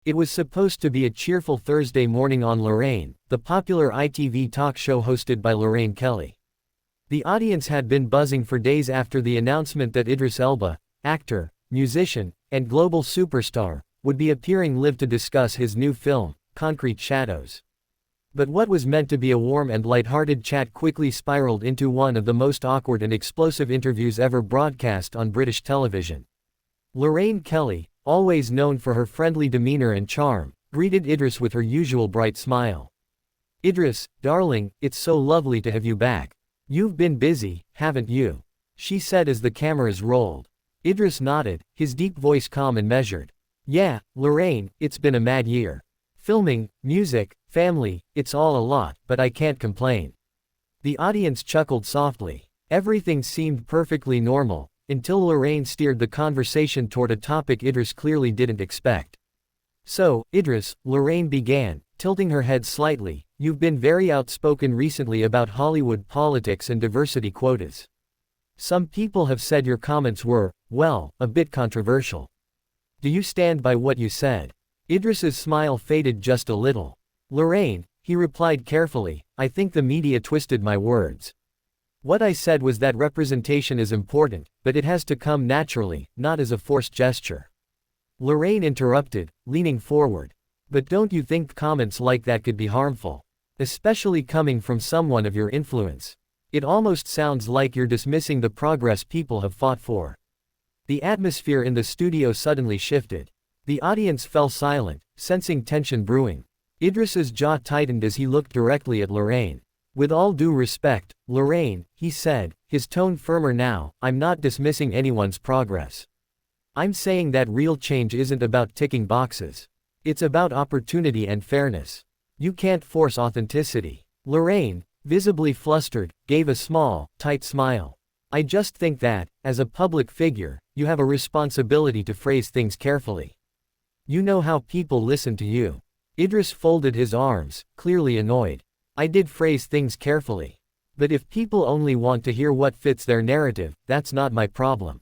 It was supposed to be a cheerful Thursday morning on Lorraine, the popular ITV talk show hosted by Lorraine Kelly. The audience had been buzzing for days after the announcement that Idris Elba, actor, musician, and global superstar, would be appearing live to discuss his new film, Concrete Shadows. But what was meant to be a warm and light-hearted chat quickly spiraled into one of the most awkward and explosive interviews ever broadcast on British television. Lorraine Kelly, always known for her friendly demeanor and charm, greeted Idris with her usual bright smile. "Idris, darling, it's so lovely to have you back. You've been busy, haven't you?" she said as the cameras rolled. Idris nodded, his deep voice calm and measured. "Yeah, Lorraine, it's been a mad year. Filming, music, family, it's all a lot, but I can't complain." The audience chuckled softly. Everything seemed perfectly normal, until Lorraine steered the conversation toward a topic Idris clearly didn't expect. "So, Idris," Lorraine began, tilting her head slightly, "you've been very outspoken recently about Hollywood politics and diversity quotas. Some people have said your comments were, well, a bit controversial. Do you stand by what you said?" Idris's smile faded just a little. "Lorraine," he replied carefully, "I think the media twisted my words. What I said was that representation is important, but it has to come naturally, not as a forced gesture." Lorraine interrupted, leaning forward. "But don't you think comments like that could be harmful? Especially coming from someone of your influence. It almost sounds like you're dismissing the progress people have fought for." The atmosphere in the studio suddenly shifted. The audience fell silent, sensing tension brewing. Idris's jaw tightened as he looked directly at Lorraine. "With all due respect, Lorraine," he said, his tone firmer now, "I'm not dismissing anyone's progress. I'm saying that real change isn't about ticking boxes. It's about opportunity and fairness. You can't force authenticity." Lorraine, visibly flustered, gave a small, tight smile. "I just think that, as a public figure, you have a responsibility to phrase things carefully. You know how people listen to you." Idris folded his arms, clearly annoyed. "I did phrase things carefully. But if people only want to hear what fits their narrative, that's not my problem."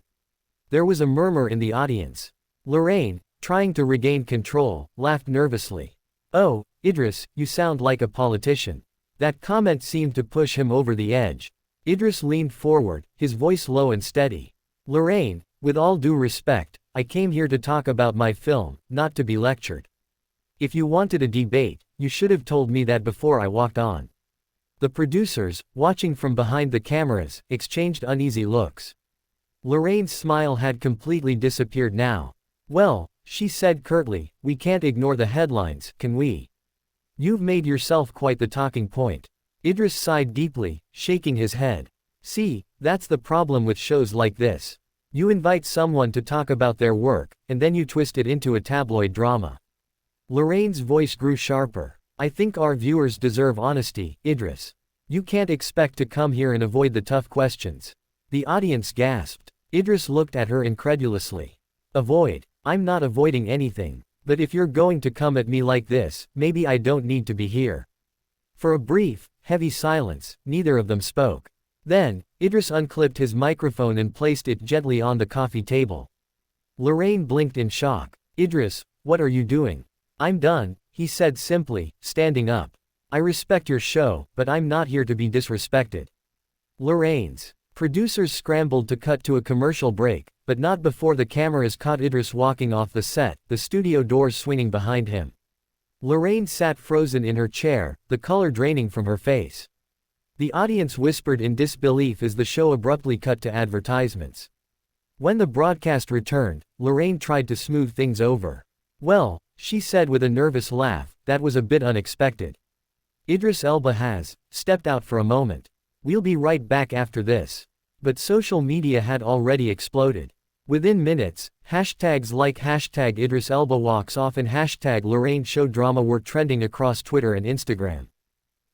There was a murmur in the audience. Lorraine, trying to regain control, laughed nervously. "Oh, Idris, you sound like a politician." That comment seemed to push him over the edge. Idris leaned forward, his voice low and steady. "Lorraine, with all due respect, I came here to talk about my film, not to be lectured. If you wanted a debate, you should have told me that before I walked on." The producers, watching from behind the cameras, exchanged uneasy looks. Lorraine's smile had completely disappeared now. "Well," she said curtly, "we can't ignore the headlines, can we? You've made yourself quite the talking point." Idris sighed deeply, shaking his head. "See, that's the problem with shows like this. You invite someone to talk about their work, and then you twist it into a tabloid drama." Lorraine's voice grew sharper. "I think our viewers deserve honesty, Idris. You can't expect to come here and avoid the tough questions." The audience gasped. Idris looked at her incredulously. "Avoid? I'm not avoiding anything. But if you're going to come at me like this, maybe I don't need to be here." For a brief, heavy silence, neither of them spoke. Then, Idris unclipped his microphone and placed it gently on the coffee table. Lorraine blinked in shock. "Idris, what are you doing?" "I'm done," he said simply, standing up. "I respect your show, but I'm not here to be disrespected." Lorraine's producers scrambled to cut to a commercial break, but not before the cameras caught Idris walking off the set, the studio doors swinging behind him. Lorraine sat frozen in her chair, the color draining from her face. The audience whispered in disbelief as the show abruptly cut to advertisements. When the broadcast returned, Lorraine tried to smooth things over. "Well," she said with a nervous laugh, "that was a bit unexpected. Idris Elba has stepped out for a moment. We'll be right back after this." But social media had already exploded. Within minutes, hashtags like hashtag Idris Elba walks off and hashtag Lorraine show drama were trending across Twitter and Instagram.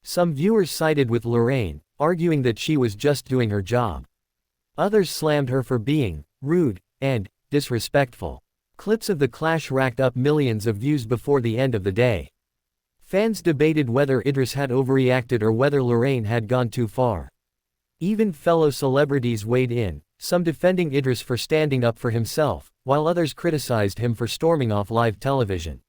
Some viewers sided with Lorraine, arguing that she was just doing her job. Others slammed her for being rude and disrespectful. Clips of the clash racked up millions of views before the end of the day. Fans debated whether Idris had overreacted or whether Lorraine had gone too far. Even fellow celebrities weighed in, some defending Idris for standing up for himself, while others criticized him for storming off live television.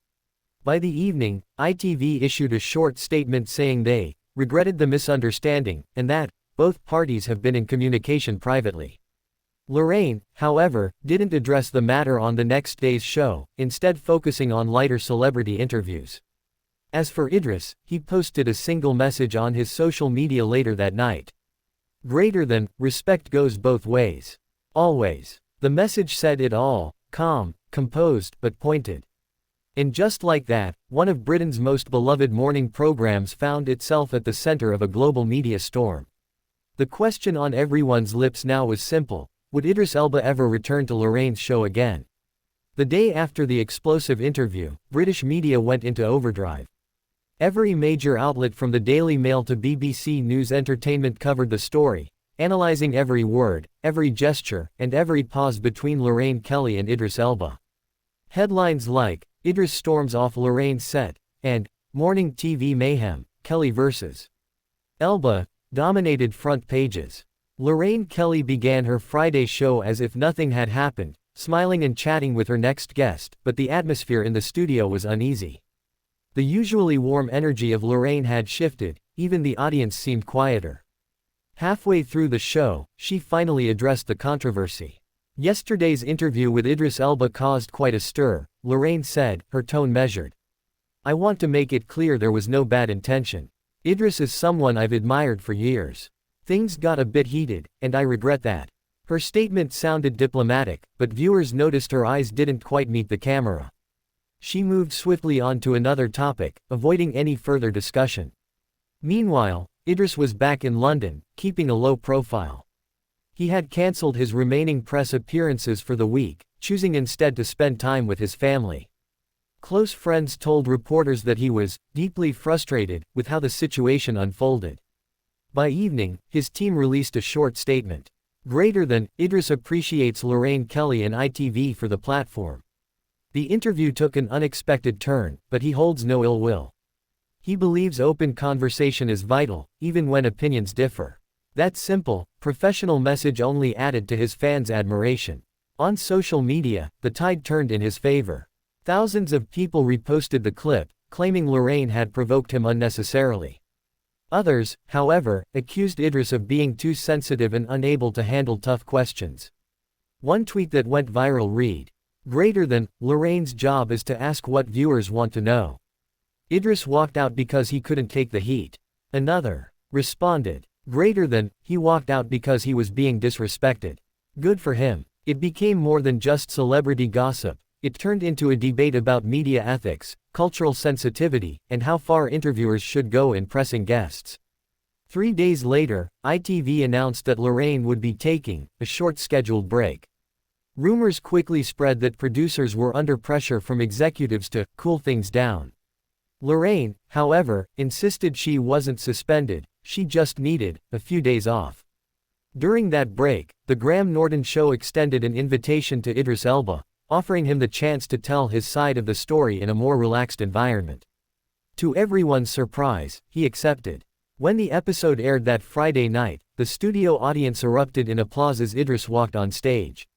By the evening, ITV issued a short statement saying they regretted the misunderstanding, and that both parties have been in communication privately. Lorraine, however, didn't address the matter on the next day's show, instead focusing on lighter celebrity interviews. As for Idris, he posted a single message on his social media later that night. Greater than, respect goes both ways. Always. The message said it all, calm, composed, but pointed. And just like that, one of Britain's most beloved morning programs found itself at the center of a global media storm. The question on everyone's lips now was simple: would Idris Elba ever return to Lorraine's show again? The day after the explosive interview, British media went into overdrive. Every major outlet from the Daily Mail to BBC News Entertainment covered the story, analyzing every word, every gesture, and every pause between Lorraine Kelly and Idris Elba. Headlines like, "Idris storms off Lorraine's set," and "Morning TV mayhem, Kelly vs. Elba," dominated front pages. Lorraine Kelly began her Friday show as if nothing had happened, smiling and chatting with her next guest, but the atmosphere in the studio was uneasy. The usually warm energy of Lorraine had shifted, even the audience seemed quieter. Halfway through the show, she finally addressed the controversy. "Yesterday's interview with Idris Elba caused quite a stir," Lorraine said, her tone measured. "I want to make it clear there was no bad intention. Idris is someone I've admired for years. Things got a bit heated, and I regret that." Her statement sounded diplomatic, but viewers noticed her eyes didn't quite meet the camera. She moved swiftly on to another topic, avoiding any further discussion. Meanwhile, Idris was back in London, keeping a low profile. He had cancelled his remaining press appearances for the week, choosing instead to spend time with his family. Close friends told reporters that he was deeply frustrated with how the situation unfolded. By evening, his team released a short statement. Greater than, Idris appreciates Lorraine Kelly and ITV for the platform. The interview took an unexpected turn, but he holds no ill will. He believes open conversation is vital, even when opinions differ. That simple, professional message only added to his fans' admiration. On social media, the tide turned in his favor. Thousands of people reposted the clip, claiming Lorraine had provoked him unnecessarily. Others, however, accused Idris of being too sensitive and unable to handle tough questions. One tweet that went viral read, "Greater than, Lorraine's job is to ask what viewers want to know. Idris walked out because he couldn't take the heat." Another responded, "Greater than, he walked out because he was being disrespected. Good for him." It became more than just celebrity gossip. It turned into a debate about media ethics, cultural sensitivity, and how far interviewers should go in pressing guests. 3 days later, ITV announced that Lorraine would be taking a short scheduled break. Rumors quickly spread that producers were under pressure from executives to cool things down. Lorraine, however, insisted she wasn't suspended, she just needed a few days off. During that break, the Graham Norton show extended an invitation to Idris Elba, offering him the chance to tell his side of the story in a more relaxed environment. To everyone's surprise, he accepted. When the episode aired that Friday night, the studio audience erupted in applause as Idris walked on stage.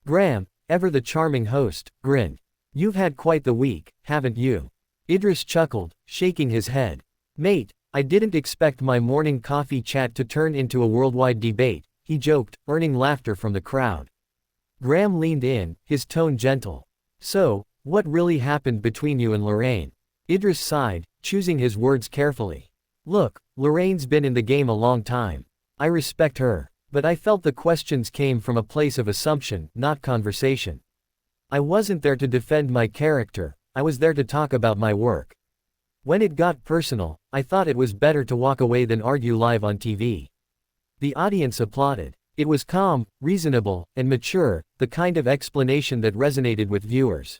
Graham, ever the charming host, grinned. "You've had quite the week, haven't you?" Idris chuckled, shaking his head. "Mate, I didn't expect my morning coffee chat to turn into a worldwide debate," he joked, earning laughter from the crowd. Graham leaned in, his tone gentle. "So, what really happened between you and Lorraine?" Idris sighed, choosing his words carefully. "Look, Lorraine's been in the game a long time. I respect her. But I felt the questions came from a place of assumption, not conversation. I wasn't there to defend my character, I was there to talk about my work. When it got personal, I thought it was better to walk away than argue live on TV." The audience applauded. It was calm, reasonable, and mature, the kind of explanation that resonated with viewers.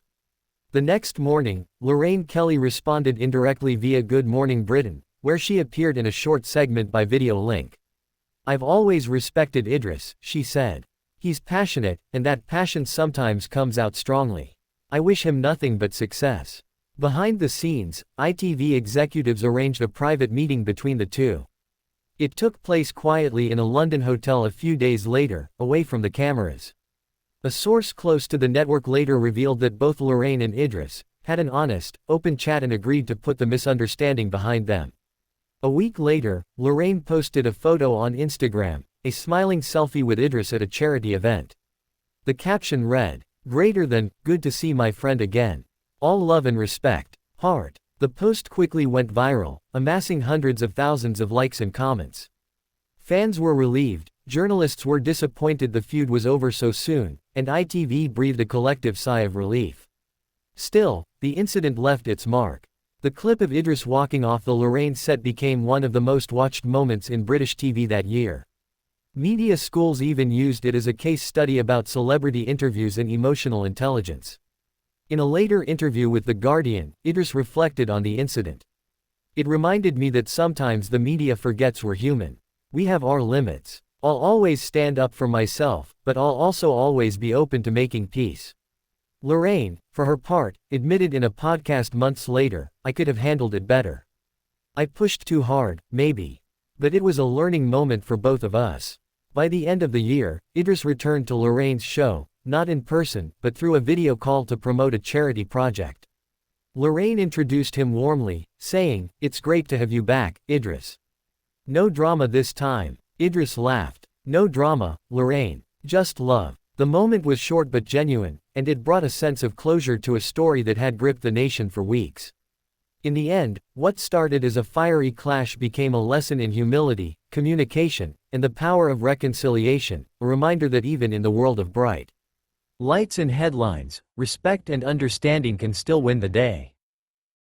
The next morning, Lorraine Kelly responded indirectly via Good Morning Britain, where she appeared in a short segment by video link. "I've always respected Idris," she said. "He's passionate, and that passion sometimes comes out strongly. I wish him nothing but success." Behind the scenes, ITV executives arranged a private meeting between the two. It took place quietly in a London hotel a few days later, away from the cameras. A source close to the network later revealed that both Lorraine and Idris had an honest, open chat and agreed to put the misunderstanding behind them. A week later, Lorraine posted a photo on Instagram, a smiling selfie with Idris at a charity event. The caption read, "Greater than, good to see my friend again. All love and respect. Heart." The post quickly went viral, amassing hundreds of thousands of likes and comments. Fans were relieved, journalists were disappointed the feud was over so soon, and ITV breathed a collective sigh of relief. Still, the incident left its mark. The clip of Idris walking off the Lorraine set became one of the most watched moments in British TV that year. Media schools even used it as a case study about celebrity interviews and emotional intelligence. In a later interview with The Guardian, Idris reflected on the incident. "It reminded me that sometimes the media forgets we're human. We have our limits. I'll always stand up for myself, but I'll also always be open to making peace." Lorraine, for her part, admitted in a podcast months later, "I could have handled it better. I pushed too hard, maybe. But it was a learning moment for both of us." By the end of the year, Idris returned to Lorraine's show, not in person, but through a video call to promote a charity project. Lorraine introduced him warmly, saying, "It's great to have you back, Idris." "No drama this time." Idris laughed. "No drama, Lorraine. Just love." The moment was short but genuine, and it brought a sense of closure to a story that had gripped the nation for weeks. In the end, what started as a fiery clash became a lesson in humility, communication, and the power of reconciliation, a reminder that even in the world of bright lights and headlines, respect and understanding can still win the day.